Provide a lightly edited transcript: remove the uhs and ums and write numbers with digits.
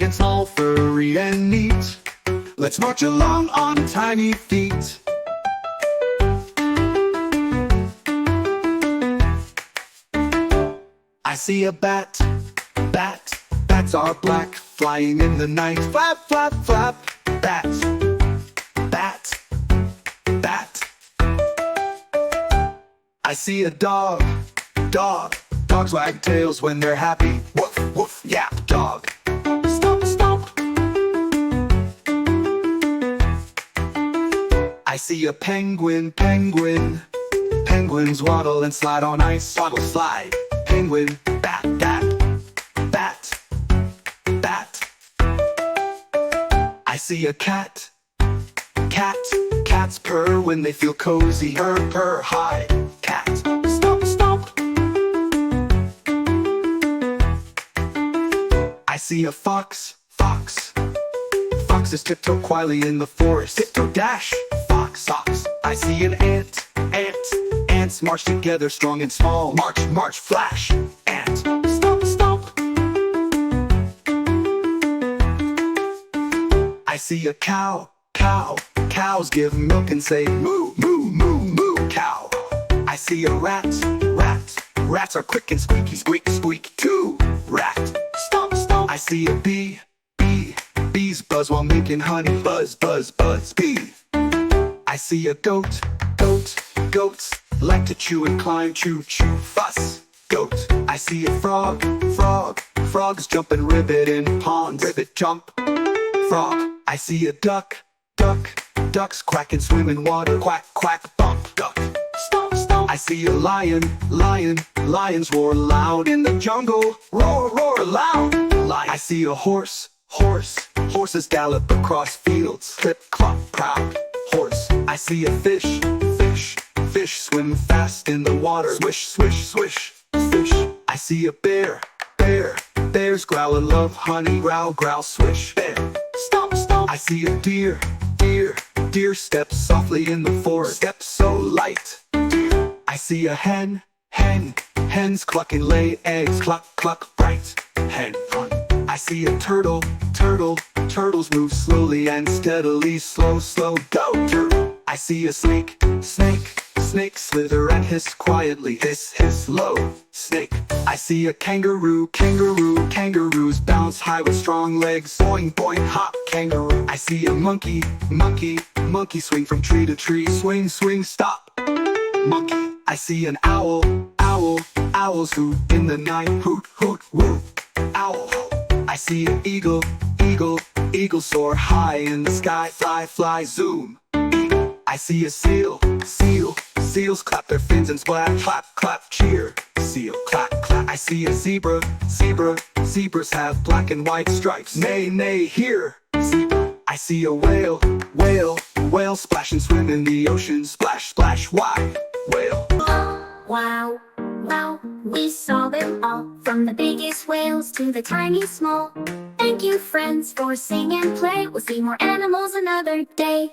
It's all furry and neat. Let's march along on tiny feet. I see a bat, bat. Bats are black, flying in the night. Flap, flap, flap. Bat, bat, bat. I see a dog, dog. Dogs wag tails when they're happy. Woof, woof, yap, dog. Stomp, stomp. I see a penguin, penguin. Penguins waddle and slide on ice. Waddle, slide. Penguin, bat, bat, bat, bat. I see a cat, cat. Cats purr when they feel cozy. Purr, purr, hi, cat. Stomp, stomp. I see a fox, fox. Foxes tiptoe quietly in the forest. Tiptoe dash, fox, fox. I see an ant, ant. Ants march together, strong and small. March, march, flash, ant. Stomp, stomp. I see a cow, cow. Cows give milk and say moo, moo, moo, moo, cow. I see a rat, rat. Rats are quick and squeaky, squeak, squeak, too, rat. Stomp, stomp. I see a bee, bee. Bees buzz while making honey. Buzz, buzz, buzz, bee. I see a goat, goat. Goats like to chew and climb, chew, chew, fuss, goat. I see a frog, frog. Frogs jump and ribbit in ponds. Ribbit, jump, frog. I see a duck, duck. Ducks quack and swim in water. Quack, quack, bump, duck. Stomp, stomp. I see a lion, lion. Lions roar loud in the jungle. Roar, roar, loud. Lion. I see a horse, horse. Horses gallop across fields. Clip, clop, proud. Horse. I see a fish, fish. Fish swim fast in the water. Swish, swish, swish, fish. I see a bear, bear. Bears growl and love honey. Growl, growl, swish, bear. Stomp, stomp. I see a deer, deer. Deer steps softly in the forest. Steps so light, deer. I see a hen, hen. Hens cluck and lay eggs. Cluck, cluck, bright, hen, fun. I see a turtle, turtle. Turtles move slowly and steadily. Slow, slow, go, turtle. I see a snake, snake. Snake slither and hiss quietly. Hiss, hiss, low, snake. I see a kangaroo, kangaroo. Kangaroos bounce high with strong legs. Boing, boing, hop, kangaroo. I see a monkey, monkey. Monkey swing from tree to tree. Swing, swing, stop, monkey. I see an owl, owl. Owls hoot in the night. Hoot, hoot, woo, owl. I see an eagle, eagle. Eagle soar high in the sky. Fly, fly, zoom, eagle. I see a seal, seal. Seals clap their fins and splash. Clap, clap, cheer, seal, clap, clap. I see a zebra, zebra. Zebras have black and white stripes. Neigh, neigh, here, zebra. I see a whale, whale. Whale splash and swim in the ocean. Splash, splash, why, whale. Wow, wow, we saw them all, from the biggest whales to the tiny small. Thank you, friends, for sing and play. We'll see more animals another day.